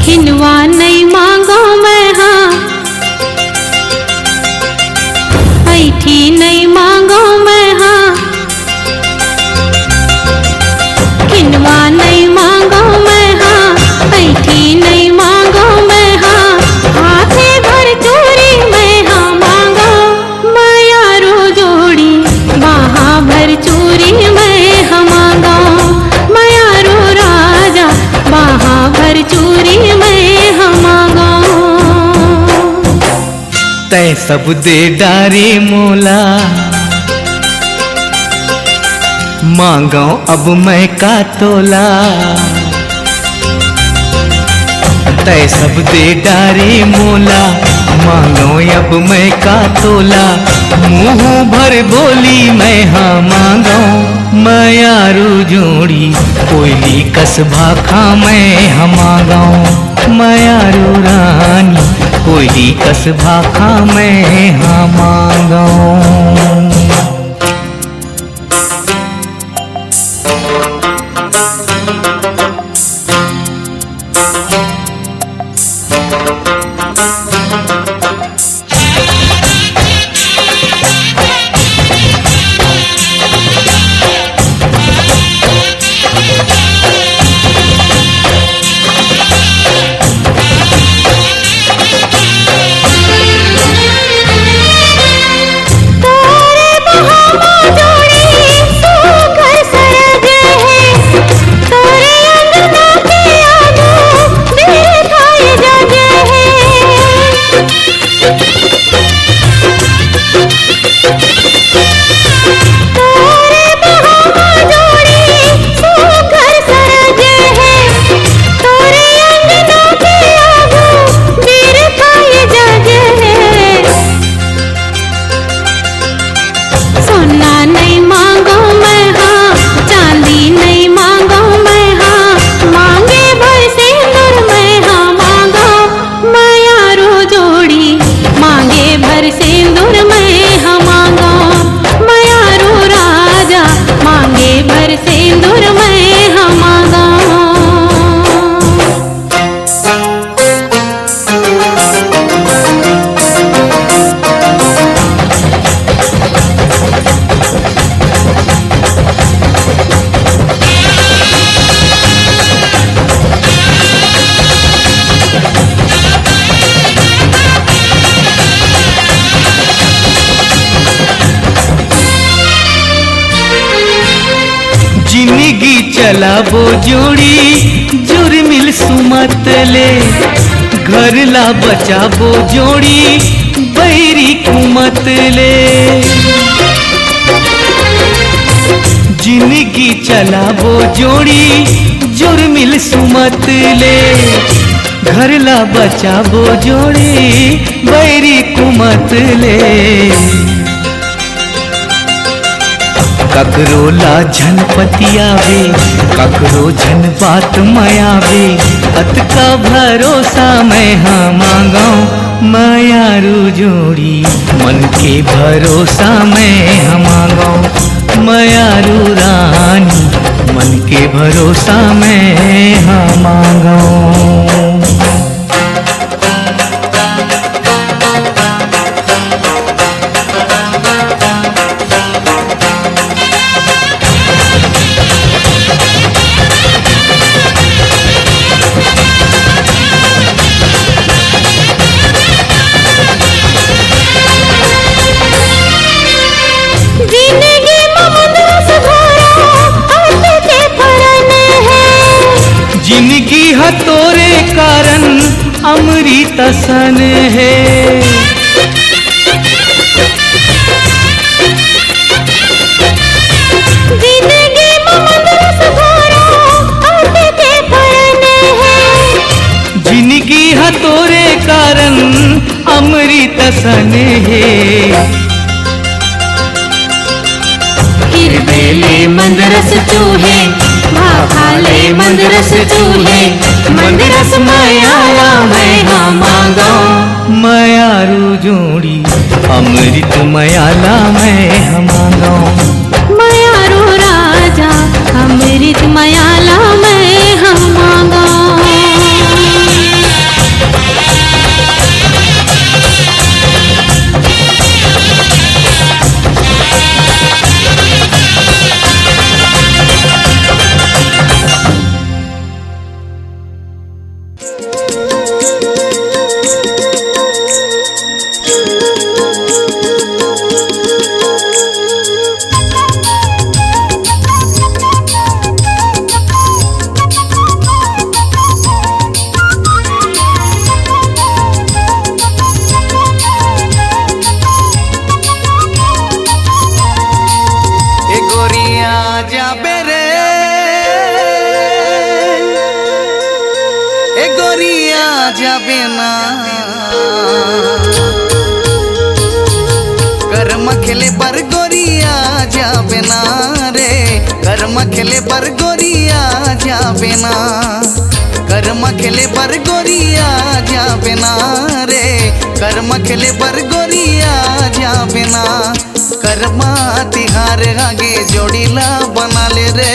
खिनवा नहीं मांगो मैं हाँ, ऐठी नहीं मांगो मैं हाँ, खिनवा नहीं मांगो मैं हाँ, ऐठी नहीं मांगो मैं हाँ, हाथे भर चूरी मैं हाँ मांगो, मायारू जोड़ी बाहा भर चूरी मैं हाँ मांगो, मायारू राजा बाहा भर चूरी मैं हाँ मांगो। तै सब दे डारे मोला, मांगो अब मैं का तोला। तै सब दे डारे मोला, मांगो अब मैं का तोला। मुँह भर बोली मैं हाँ मांगो, मायारू जोड़ी कोयली कसबा खा मैं हाँ मांगो, मायारू रानी कोयली कसबा खा मैं हाँ मांगो। जिंदगी चलाबो जोड़ी जुर्मिल सुमत ले, घर ला बचाबो जोड़ी बैरी कुमत ले। जिंदगी चलाबो जोड़ी जुर्मिल सुमत ले, घर ला बचाबो जोड़ी बैरी कुमत ले। ककरो ला झनपतियावे, ककरो झन बात मयावे, अत का भरोसा मैं हाँ मांगो, मायारू जोड़ी मन के भरोसा मैं हाँ मांगो, मायारू रानी मन के भरोसा मैं हाँ मांगो। जिंदगी है तोरे कारण अमृत सन है, जिंदगी ममदरस घोरा आते के फरन है, जिंदगी है तोरे कारण अमृत सन है। किरबेले मंदरस चूहे भाखाले मंदरस चूहे, मंदरस मायाला मैं हाँ मांगो, मायारू जोड़ी अमृत मायाला मैं हाँ मांगो, मायारू राजा अमृत मायाला मैं हाँ मांगो। যাবে রে এ গরিয়া যাবে না कर्म खेले पर गोरिया जाबे ना रे कर्म खेले पर गोरिया जाबे ना कर्म खेले पर गोरिया जाबे ना रे कर्म खेले पर गोरिया जाबे ना कर्मा तिहार आगे जोड़ीला बना ले रे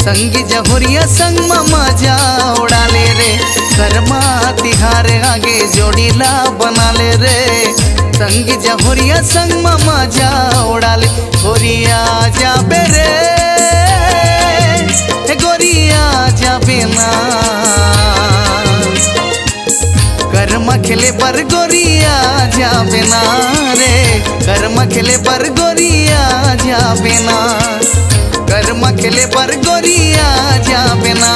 संगी जहुरिया संग मामा जा उड़ा ले रे कर्मा तिहार आगे जोड़ीला बना ले रे संगी जहुरिया संग मामा जा उड़ा ले गोरिया जाबे रे गोरिया जाबे ना कर्म खेले पर गोरिया जाबे ना रे कर्म खेले पर गोरिया जाबे ना कर्म खेले पर गोरिया जाबे ना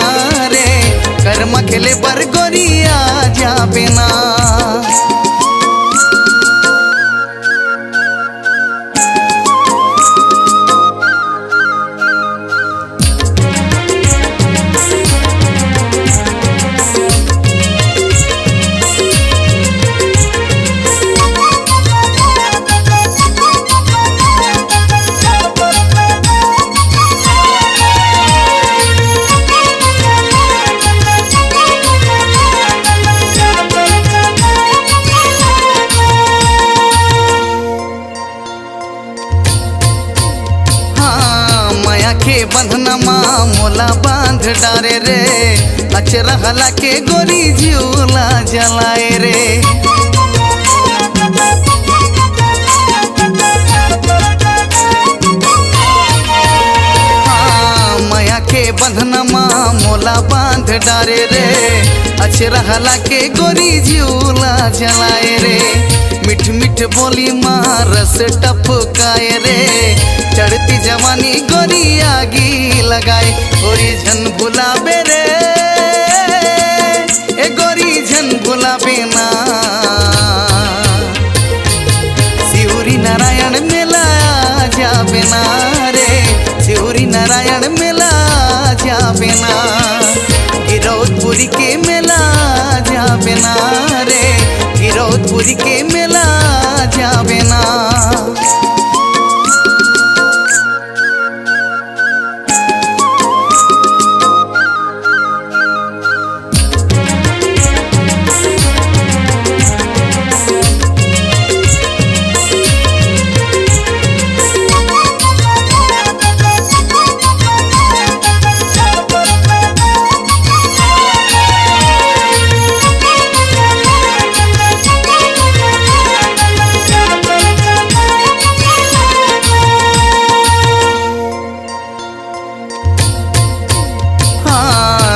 रे कर्म खेले पर गोरिया जाबे ना के बंधनमा मोला बांध डारे रे अचरा हला के गोरी झूला जलाए रे माया के बंधनमा मोला बांध डारे रे अचरा हला के गोरी झूला जलाए रे मिठ मिठ बोली मारस टपकाए रे चढ़ती जवानी गोरी आगी लगाए गोरी झन बुलाबे रे ए गोरी झन बुलाबे ना शिवरी नारायण मेला जाबे ना रे शिवरी नारायण मेला जाबे ना गिरौदपुरी के मेला जाबे ना रे गिरौदपुरी के मेला जाबे ना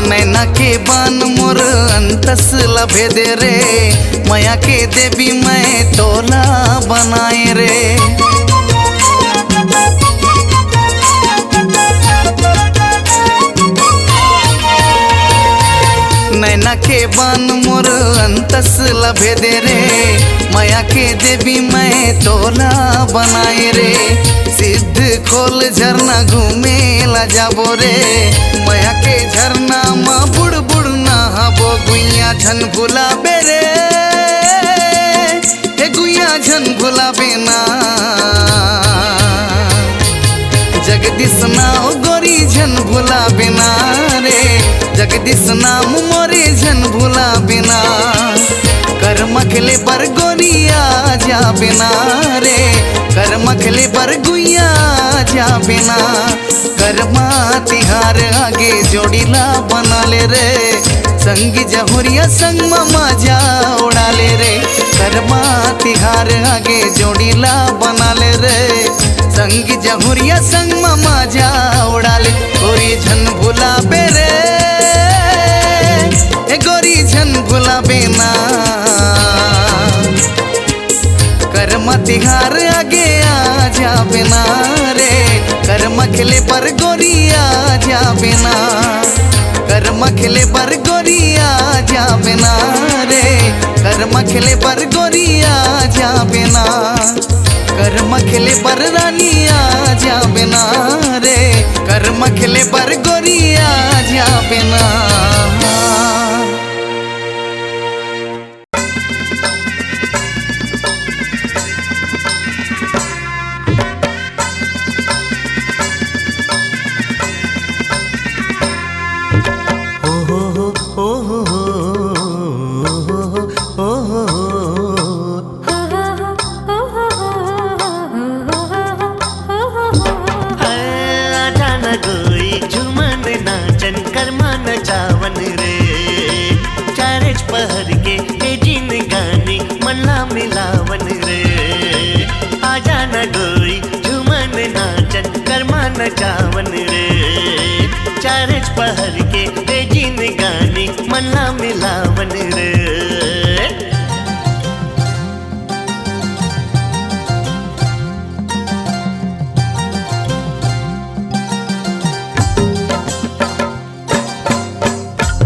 नैना के बान मोर अंतस लभे दे रे माया के देवी मैं तोला बनाए रे नैना के बान मोर अंतस लभे दे रे माया के देवी मैं तोला बनाए रे सिद्ध खोल झरना घूमे ला जाबो रे माया के झरना माँ बुड़ बुड़ नहाबो गुइया झन भुलाबे रे हे गुइया झन भुलाबे ना जगदीश नाम गोरी झन भुलाबे ना रे जगदीश नाम मोरे झन भुलाबे ना कर्म खेले पर गोरिया जाबे ना रे कर्म खेले पर गुइया जाबे ना कर्मा तिहार आगे जोड़ीला बना ले रे संगी जहुरिया संग मामा जा उड़ा ले रे कर्मा तिहार आगे जोड़ीला बना ले रे संगी जहुरिया संग मामा जा उड़ा ले गोरी झन भुलाबे रे ए गोरी झन भुलाबे ना। कर्म तिहार आगे आ जाबे ना रे, कर्म खेले पर गोरिया जाबे ना। कर्म खेले पर गोरिया जाबे ना रे, कर्म खेले पर गोरिया जाबे ना। कर्म खेले पर रानिया जाबे ना रे, कर्म खेले पर गोरिया जाबे ना। पहर के ए जिन गाने मल्ला मिलावन रे। आजा न गोरी झूमन नाचन कर्मा नचावन रे। चारज पहर के ए जिन गाने मल्ला मिलावन रे।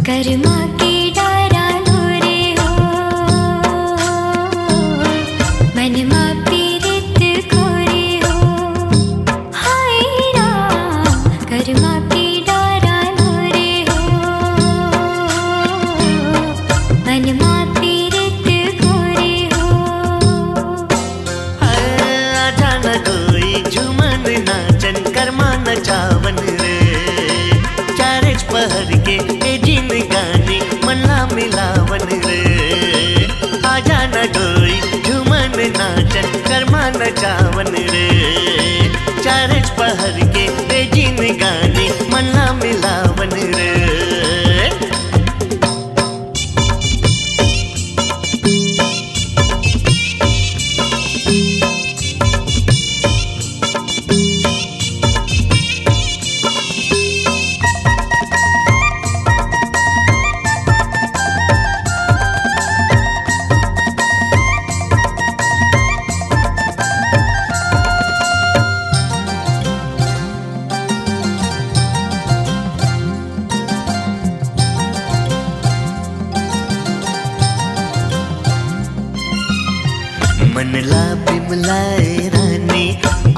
कर्मा के डारा लोरे हो, मनमा पीरित खोरे हो। हाय राम कर्मा के डारा लोरे हो, मनमा पीरित खोरे हो। आजा न गोरी झूमन नाचन कर्मा नचावन रे। चारज पहर के जिन गाने मल्ला मिलावन रे। आजा न गोरी झूमन नाचन कर्मा नचावन रे। चारज पहर के जिन गाने मल्ला मिलावन रे। मनला बिमलाए रानी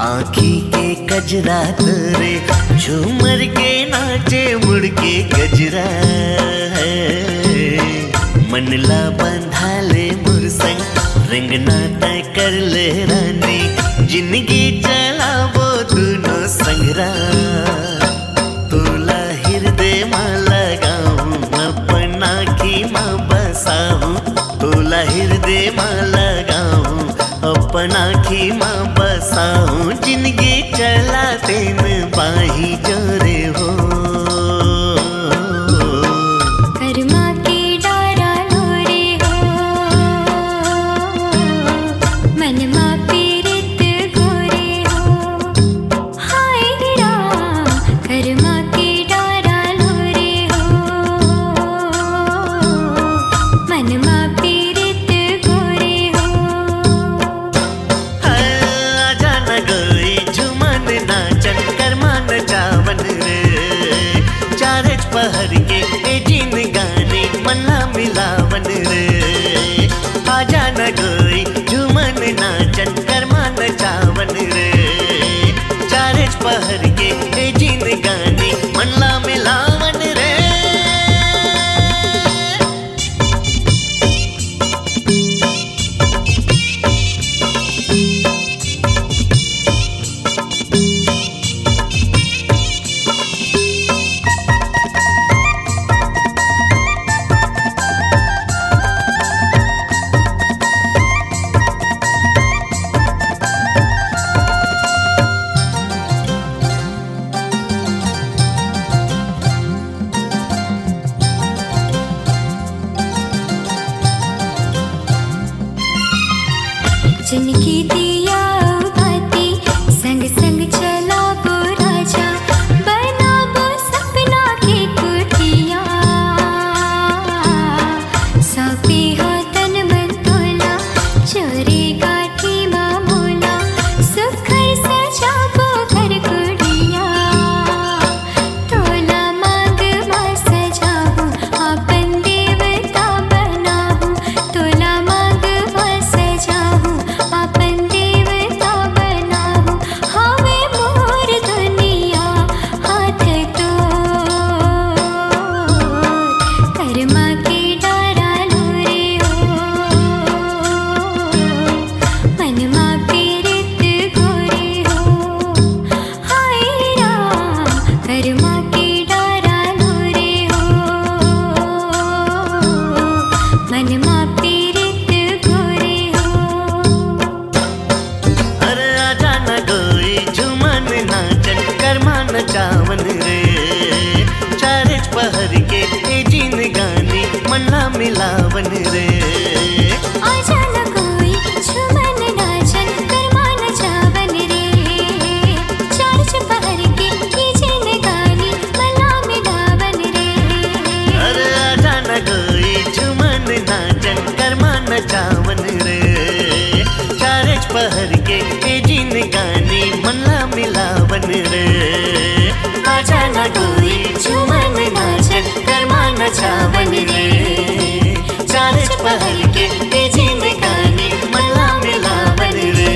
आँखी के कजरा तोरे। झूमर के नाचे मुड़ के गजरा है। मनला बंधा ले मुरसंग रंगना तय कर ले रानी। जिंदगी चला वो दोनों संगरा। तोला हृदय माँ लगाऊं अपना की माँ बसाऊं। तोला हृदय माँ लगाऊं अपना की माँ बसाऊं। जिंदगी चला तेन बाही जोरे हो। कर्मा के डारा लोरे हो, मनमा पीरित खोरे हो। हाय राम कर्मा के डारा लोरे हो, मनमा पीरित खोरे हो। आजा न गोरी झूमन नाचन कर्मा नचावन रे। चारज पहर के ए जिन गाने मल्ला मिलावन रे। आजा न गोरी झूमन नाचन कर्मा नचावन रे। चारज पहर के ए जिन गाने मल्ला मिलावन रे। जिनकी दिया भाती संग संग चला वो राजा। बना वो सपना की कुटिया, के डारा लोरे हो मनमा पीरित गोरे हो हाय राम कर्मा के डारा लोरे हो मनमा पीरित गोरे हो अरे आजा न गोई झुमन नाचन कर्मा नचावन रे चारच पहर के ए जीन गानी मन्ना मिलावन रे आजा न कोई झुमन नाचन कर्मा नचावन रे चार पहर के जिन गानी मला मिलावन रे अरे आजा न गोई झुमन नाचन कर्मा नचावन रे चारच पहर के ए जीन गानी मन्ना मिलावन रे आजा न गोई झुमन नाचन कर्मा नचावन रे चारच पहर के ए जीन गानी मन्ना मिलावन रे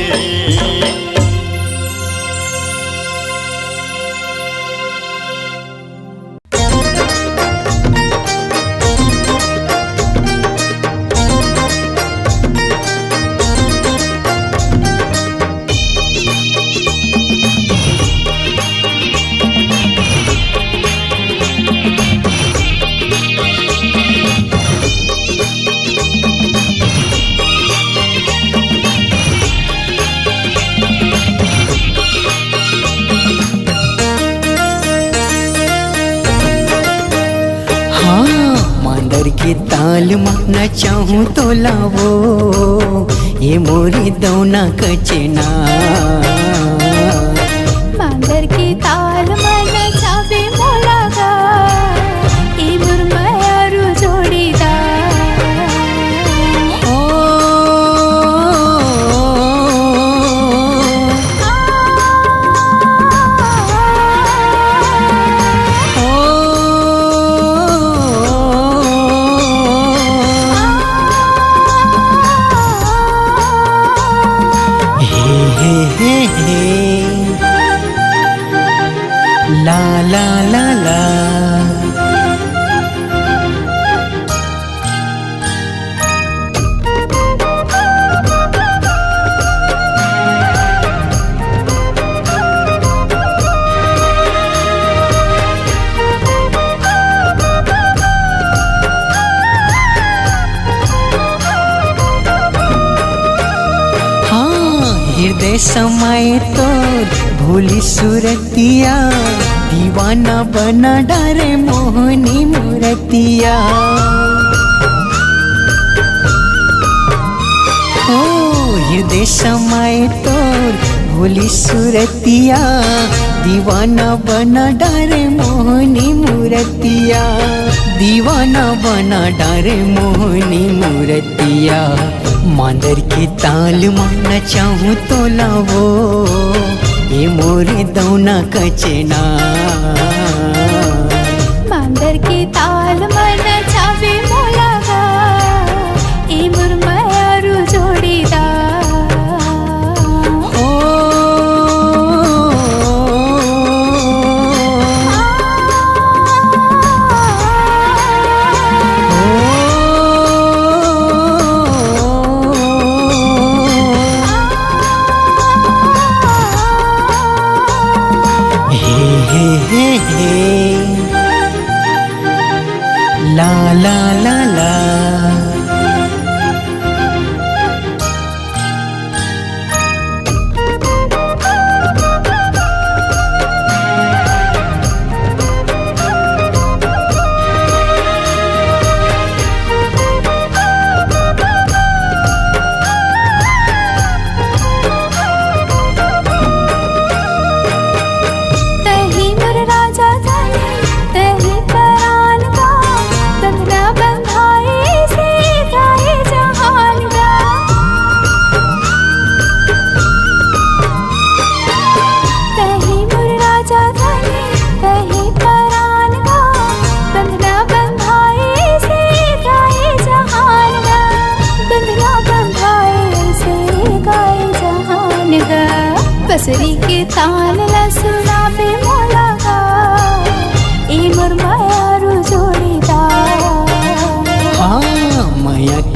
मांदर के ताल माना चाहूँ तो लावो ये मोरी दौना कचना मांदर के ताल मन चावे मोलागा ए मुरमायारू जोड़ीदार ओ ला ला ला ला हृदय समाये तो भोली सूरतिया दीवाना बना डारे मोहनी मूरतिया ओ हृदय समाये तो भोली सूरतिया दीवाना बना डारे मोहनी मूरतिया दीवाना बना डारे मोहनी मूरतिया मांदर के ताल माना चाहूँ तो लावो ये मोरे दौना कचना मांदर के ताल मन चावे मोलागा ए मुरमायारू जोड़ीदार ओ ला ला ला ला तही मुर राजा जाने तही परान का बंधना बंधाए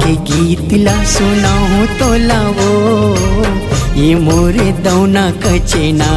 के गीत ला सुनाओ तो लावो ये मोरे दौना कचेना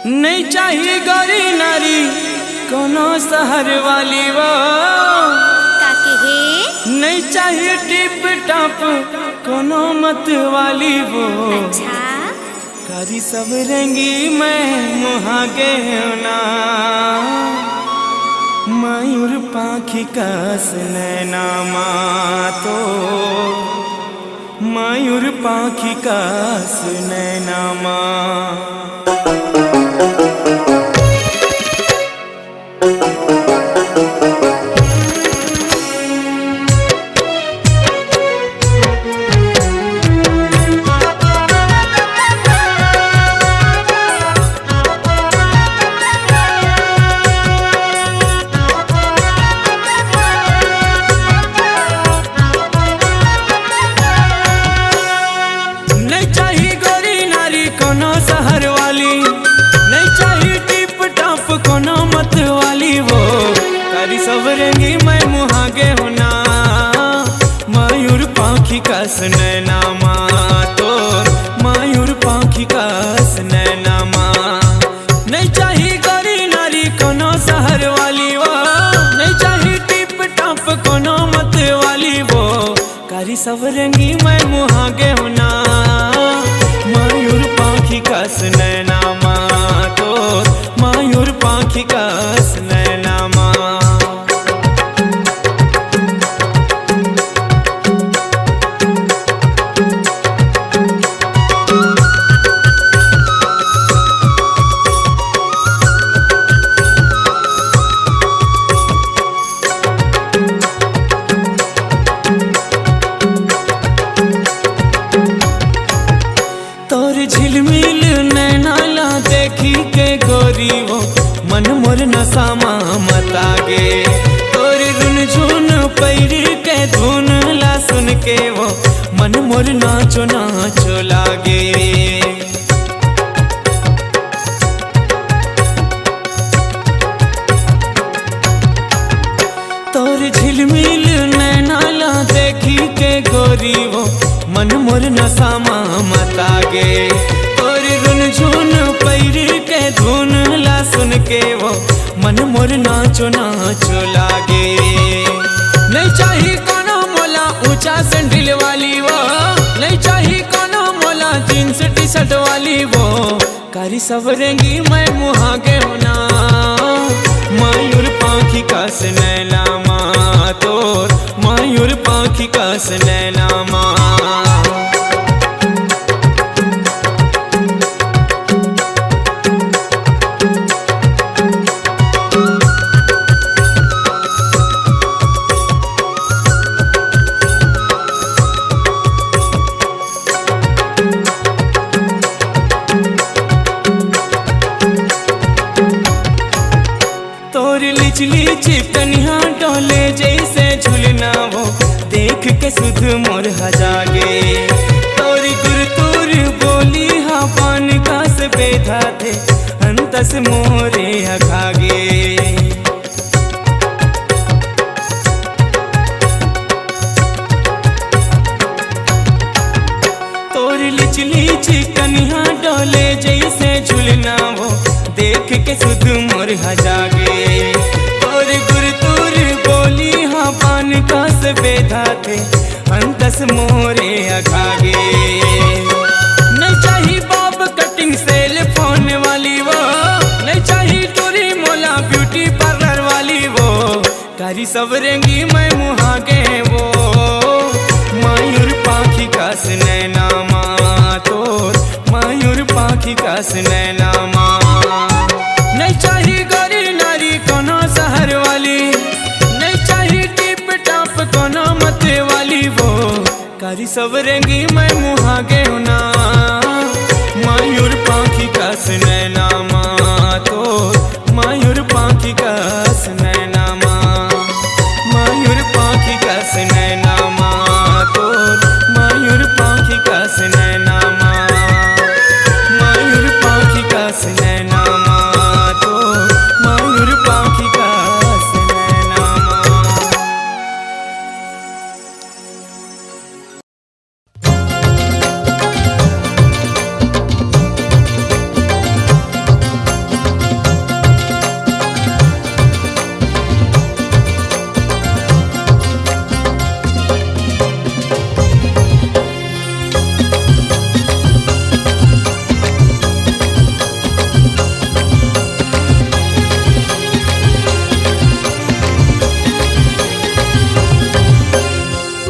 नहीं चाहिए गौरी नारी कोनो शहर वाली वो काके हे नहीं चाहिए टिप टॉप कोनो मत वाली वो अच्छा कारी सब रंगी मैं मुहागे ना मयूर पाखी कस नैना तो मयूर पाखी कस नैना सवरेंगी मैं मुहागे होना मयूर पाखी कस नैना तो मयूर पाखी कस नैना नहीं चाहिए गौरी नारी कोनो शहर वाली वो नहीं चाहिए टिप टॉप कोनो मत वाली वो कारी सवरेंगी मैं मुहागे होना मयूर पाखी कस नैना तो मयूर पाखी कस नैना झिलमिल नैनाला देखी के गोरी वो मन मोर नसामा मतागे तोर रुनझुन पैर के धुन ला सुन के वो मन मोर नाचो नाचो लागे तोर झिलमिल नैनाला देखी के गोरी वो मन मोर नसामा मतागे तोर रुनझुन पैर के धुन ला सुन के वो मन मोर नाचो नाचो लागे नहीं चाहिए कोनो मोला ऊंचा सैंडल वाली वो नहीं चाहिए कोनो मोला जींस टी शर्ट वाली वो कारी सवरेंगी मैं मुहागे होना मयूर पाखी कस नैना तोर मयूर पाखी कस नैना चिकनिया डोले जैसे झूलना वो देख के सुध मोर हजागे तोरी गुर तोर बोली हा पान का से बेधा थे अंतस मोरे हखागे तोर लिचली चिकनिया डोले जैसे झूलना वो देख घाटे अंतस मोरे अघागे। नहीं चाहिए बॉब कटिंग सेल फोन वाली वो, नहीं चाहिए टूरी मोला ब्यूटी पार्लर वाली वो, कारी सब रेंगी मैं मुहागे वो। मयूर पाखी का नैना माँ तोर, मयूर पाखी का नैना माँ। नहीं चाहिए गोरी नारी कोनो शहर वाली, नहीं चाहिए टिप टाप कोनो मत वाली वो, कारी सब रेंगी मैं मुहागे ना। मयूर पाखी का नैना माँ तोर, मयूर पाखी का नैना माँ, मयूर पाखी का नैना माँ तोर, मयूर पाखी का नैना माँ, मयूर पाखी का नैना माँ तोर, मयूर पाखी का नैना माँ।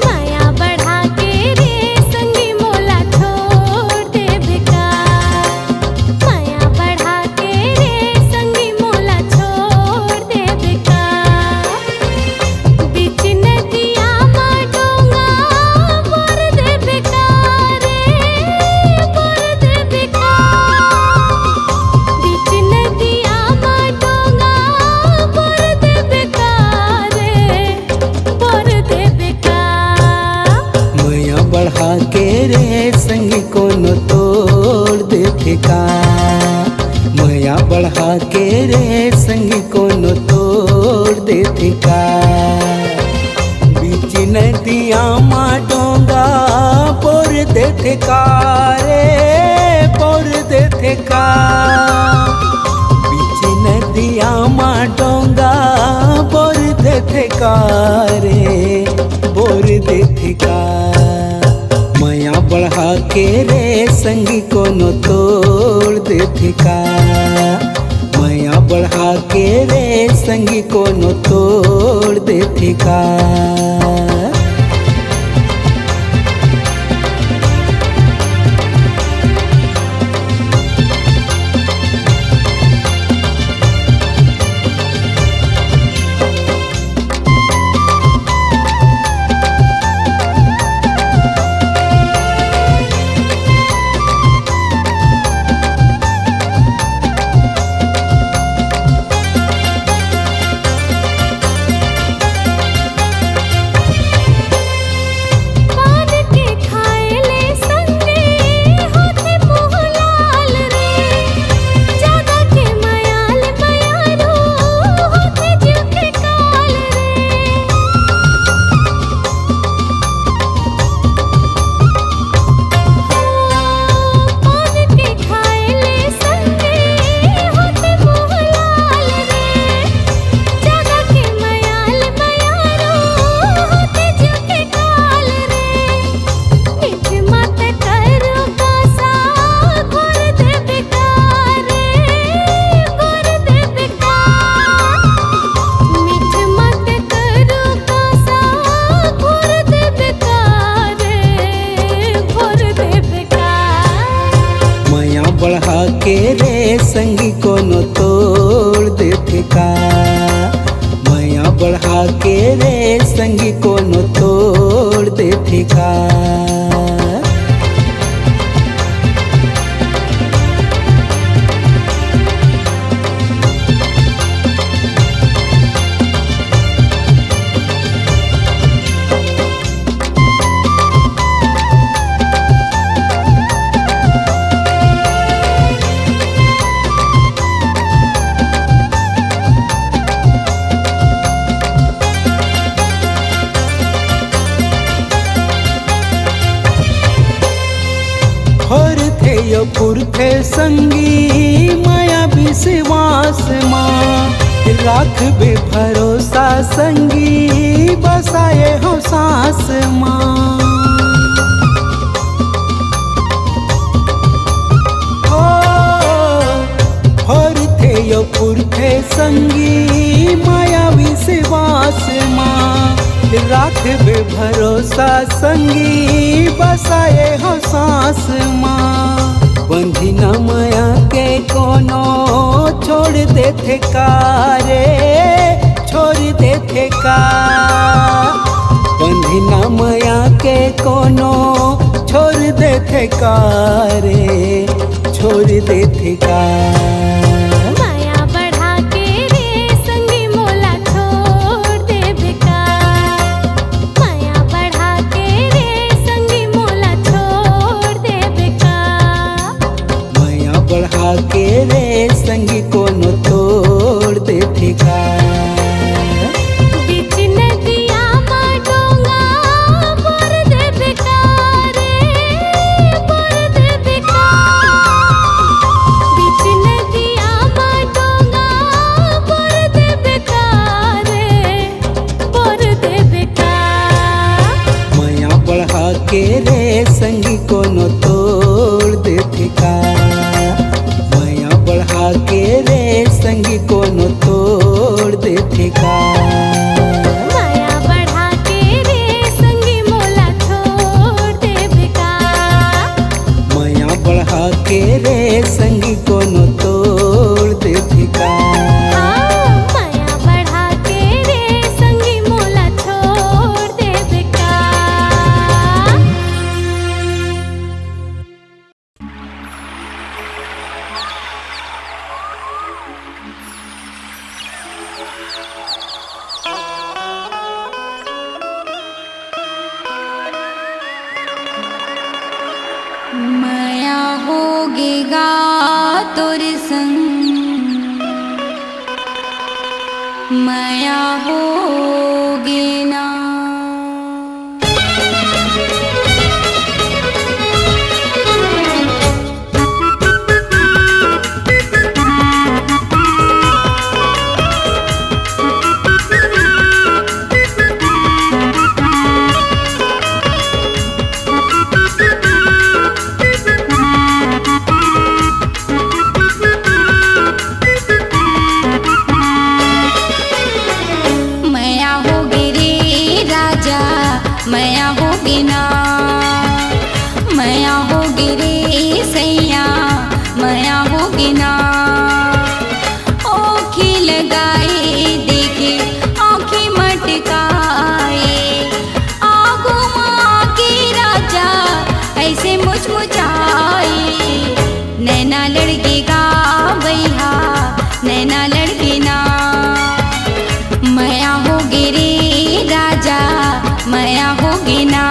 माया बढ़ा के रे संगी मोला छोड़ दे बेकार, माया बढ़ा के रे संगी मोला छोड़ दे बेकार। बीच नदिया मा डोंगा बोर दे बेकार रे, बोर दे बेकार। बीच नदिया मा डोंगा बोर दे बेकार रे, बोर दे बेकार। मया बढ़ा के रे संगी कोनो तोड़ दे ठेका, मया बढ़ा के रे संगी कोनो तोड़ दे ठेका। बीच नदिया मा डोंगा बोर दे ठेका रे, बोर दे ठेका। बीच नदिया मा डोंगा बोर दे ठेका रे, बोर दे ठेका। मया बढ़ा के रे संगी कोनो तोड़ दे ठेका, मया बढ़ा के रे संगी कोनो तोड़ दे ठेका। पान के खाएले संगे होते मुँह लाल रे, ज्यादा के मयाल मयारू होते जीव के काल रे। पान के खाएले संगे होते मुँह लाल रे, ज्यादा के मयाल मयारू होते जीव के काल रे। मीठ मत करो कासा घोर दे बेकार रे, घोर दे बेकार। मीठ मत करो कासा घोर दे बेकार रे, घोर दे बेकार। मया बढ़ा के रे संगी कोनो तोड़ दे ठेका, मया बढ़ा के रे संगी कोनो तोड़ दे ठेका। यो पुरखे संगी माया विश्वास माँ राख बे भरोसा संगी बसाए हो सांस माँ। थे यो पुरखे संगी माया विश्वास माँ। राख बे भरोसा संगी बसाए हो सांस माँ। बंधी न माया के कोनो छोड़ दे थे कारे, छोड़ दे थे का। बंधी न माया के कोनो छोड़ दे थे कारे, छोड़ दे थे का। के रे संगी कोनो तोड़ दे ठिका। बीच नदिया में डोंगा बोर दे बेकारे, बोर दे बेकार। बीच नदिया में डोंगा बोर दे बेकारे, बोर दे बेकार। माया बढ़ा के रे संगी कोनो तोड़ दे ठिका। बढ़ा के रे संगी कोनो तोड़ दे ठिका। माया बढ़ा के रे संगी मोला छोड़ दे बेकार। माया बढ़ा के रे संगी कोनो तोड़ दे ठिका। माया बढ़ा के रे संगी मोला छोड़ दे बेकार। माया होगेगा तोर संग, माया होगे ना। माया होगी ना, माया होगी रे सैया, माया होगी ना। आँखी लगाए देखे आँखी मटकाए, आगो माँ के राजा ऐसे मुचमुचाए। नैना लड़केगा भैया, नैना लड़के ना। माया होगी रे राजा, माया होगी ना।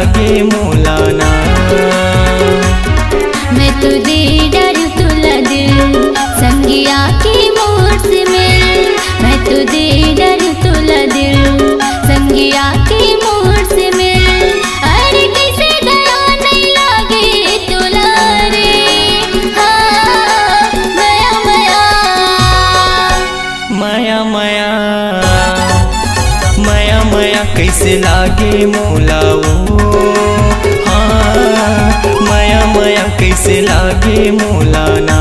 लागे मौलाना। मैं तुझे डर तुला दिल संगिया की मोर से मिल। मैं तुझे डर तुला दिल संगिया की मोर से मिल। अरे किसे दया नहीं लागे तुला रे। हाँ मया मया माया माया माया माया कैसे लागे मौलाओ। हाँ माया माया कैसे लागे मौलाना।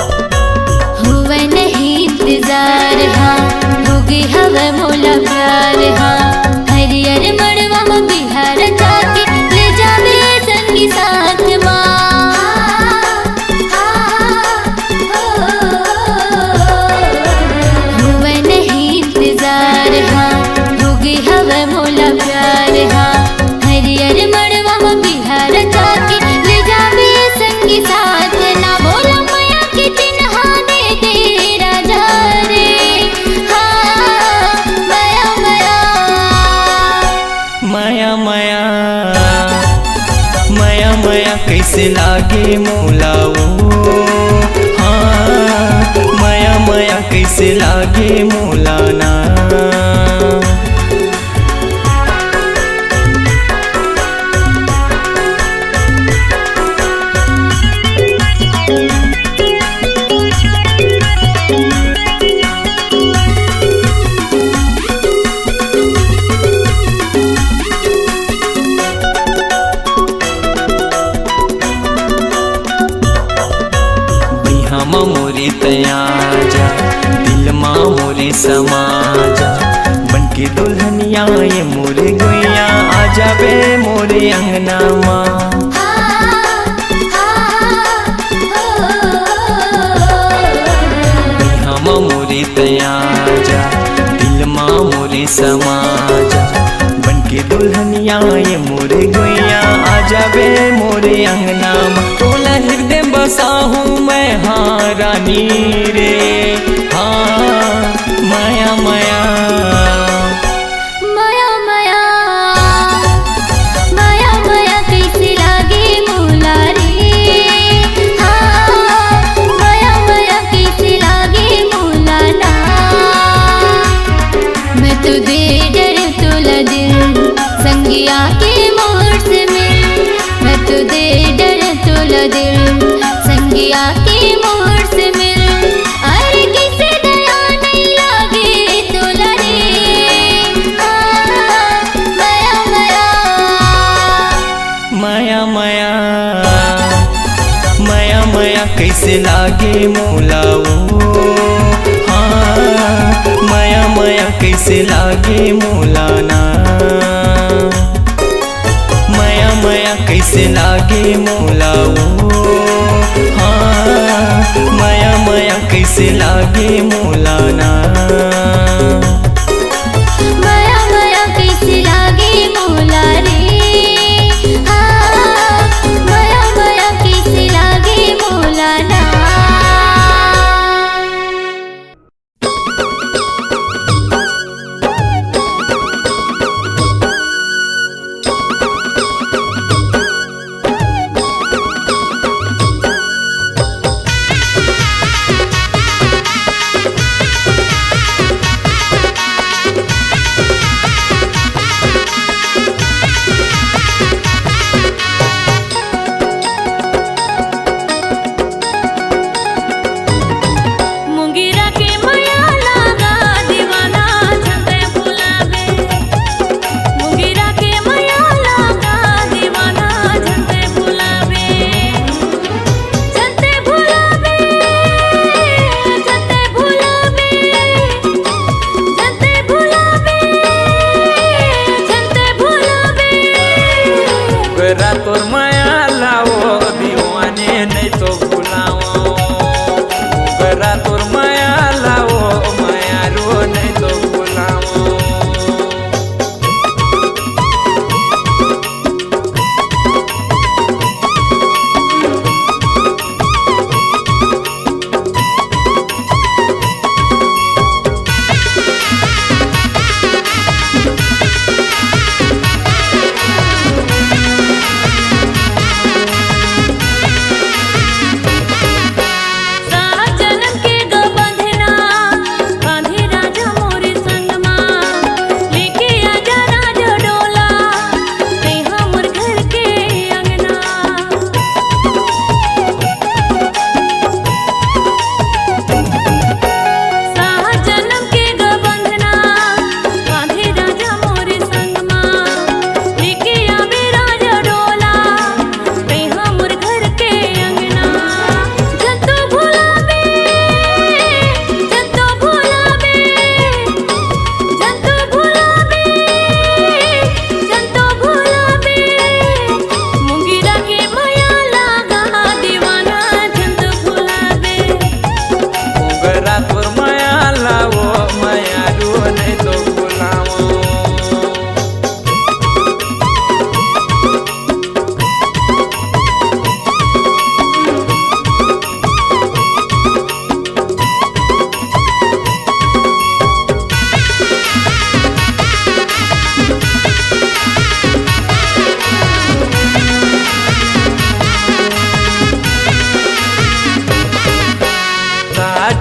हुआ नहीं इंतजार हाँ होगी हवा मोला प्यार हाँ। हरियर मड़वा में बिहार जाके ले जावे संगी साथ माँ। हुआ नहीं इंतजार हाँ होगी हवा मोला प्यार हाँ। हरियर मड़वा में बिहार जाके ले जावे संगी साथ ना। बोला माया की चिन्हा दे दे राजा रे। हाँ माया माया माया माया माया माया कैसे लागे मौलाओ। हाँ माया माया कैसे लागे मौलाना। बिहामा मोरे तयाजा दिल माँ मोरे समाजा। बनके दुल्हनिया ये मोरे गुइया आ जावे मोरे अंगना माँ। बिहामा मोरे तयाजा दिल माँ मोरे समाजा। बनके दुल्हनिया ये मोरे गुइया आ जावे मोरे अंगना माँ। तोला हृदय बसा हूँ मैं हाँ रानी रे। हाँ माया माया माया माया माया माया कैसे लागे मौला रे। हाँ माया माया कैसे लागे मौला ना। मैं तुझे डर तुला दिल संगिया के मोर से मिल। मैं तुझे डर तुला दिल संगिया के मोर से मिल। अरे किसे दया नहीं लागे तुला रे। हाँ माया माया माया माया माया माया कैसे लागे मौलाओ। हाँ माया माया कैसे लागे मौलाना। माया माया कैसे लागे मौलाओ। हाँ माया माया कैसे लागे मौलाना। माया माया कैसे लागे मौला रे। हाँ माया माया कैसे लागे मौला ना।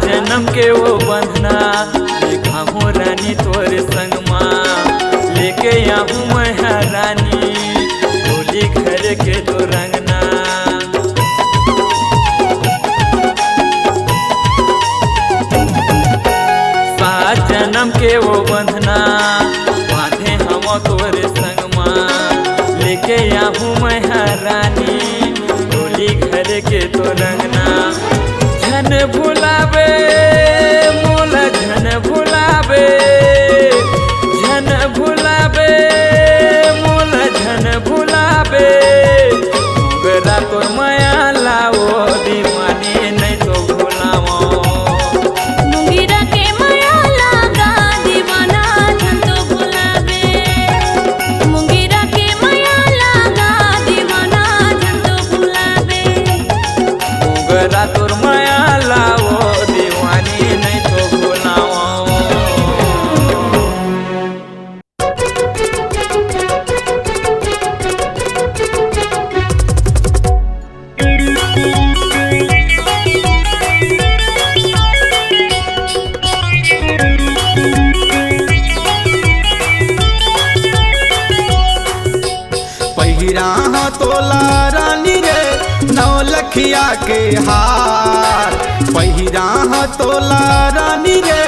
जन्म के वो बंधना देखा हूँ रानी तोर संग माँ लेके आऊँ मैं रानी होली घर के तो रंगना। सात जन्म के वो बंधना बांधे हम तोर संग माँ लेके आऊँ मैं रानी होली घर के तो रंगना। झन भुलावे मोला झन भुलावे झन भुलावे मोला झन भुलावे मोगरा तोर माया लाओ दीवानी नहीं तो भुलाओ। मुंगेरा के माया लागा दीवाना झन तो भुलावे मुंगेरा के माया लागा दीवाना झन तो भुलावे। मोगरा तोर माया लाओ दीवानी नहीं तो भुलाओ। पहिरा तोला रानी रे नौलखिया के हार पहिरा तोला रानी रे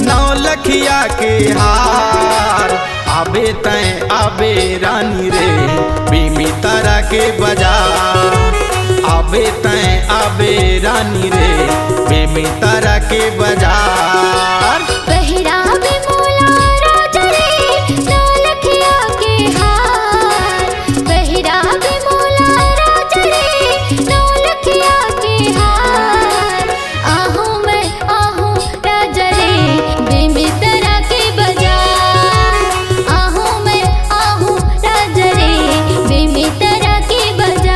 नौलखिया के हार आबे तय आबे रानी रे बीमी तारा के बाजार आबे तय आबे रानी रे बीमी तारा के बाजार। पहिरावे मोला राजा रे नौलखिया के हार पहिरावे मोला राजा रे नौलखिया के हार। आहूँ मैं आहूँ राजा रे बेमितरा के बाजार आहूँ मैं आहूँ राजा रे बेमितरा के बाजार।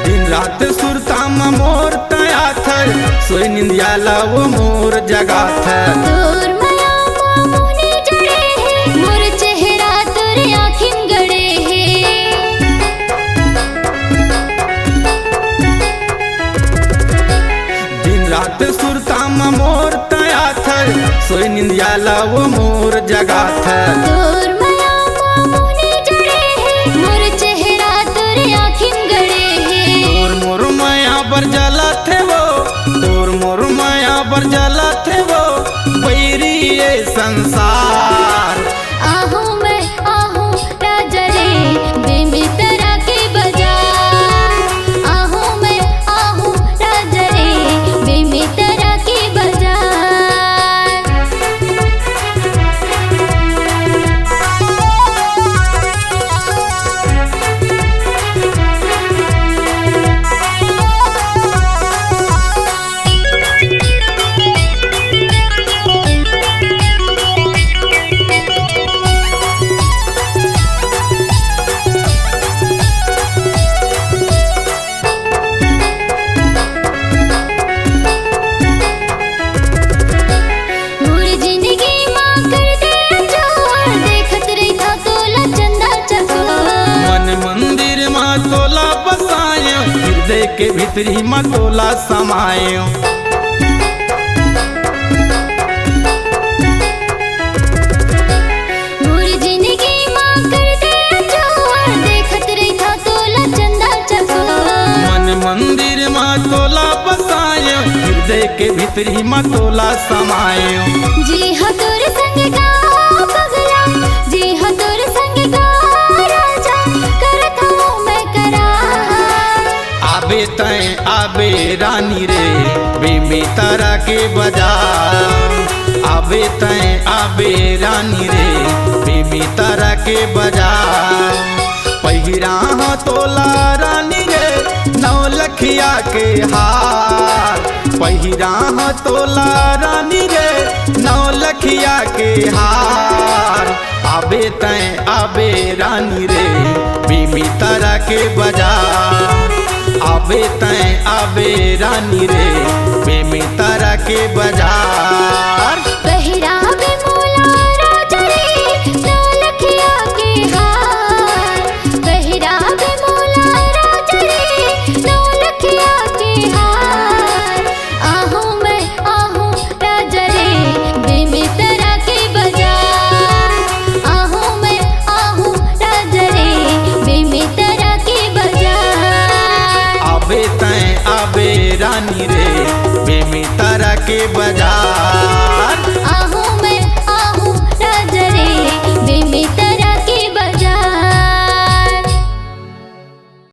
दिन रात सुरता मोर तया थर सोई निंदिया वो मोर जगा थर दूर माया मामूनी जड़े है मोर चेहरा तोर आँखिन गड़े है। दिन रात सुरता मोर तया थर सोई निंदिया वो मोर जगा थर दूर माया मामूनी जड़े है मोर चेहरा तोर आँखिन गड़े है। तोर मोर माया बर जला थे वो तोर मोर माया बर जला थे वो बैरी ये संसार। आहूँ मैं आहूँ राजा रे बेमितरा के बाजार आहूँ मैं आहूँ राजा रे बेमितरा के बाजार। मोर जिंदगी माँ कर दे अजोर देखत रही था तोला चंदा चकोर। मन मंदिर माँ तोला बसायो हृदय के भीतरी माँ तोला समायो। मोर जिंदगी माँ कर दे अजोर देखत रही था तोला चंदा चकोर। मन मंदिर माँ तोला बसायो हृदय के भीतरी माँ तोला समायो। जी हाँ तोर संग गाओ पगला जी हाँ तोर संग गाओ राजा करत हूँ मैं करार। आबे तय आबे रानी रे बेमी तारा के बाजार आबे तय आबे रानी रे बेमी तारा के बाजार। पहिरा तोला रानी रे नौलखिया के हार पहिरा तोला रानी रे नौलखिया के हार आबे तय आबे रानी रे बीमी तारा के बाजार आबे तय आबे रानी रे बीमी तारा के बाजार पहिरावे मोला राजा रे नौलखिया के हार पहिरावे मोला राजा रे नौलखिया के हार आहूँ मैं आहूँ राजा रे बेमितरा के बाजार आहूँ मैं आहूँ राजा रे बेमितरा के बाजार आबे तय आबे रानी रे बेमी तारा के बाजार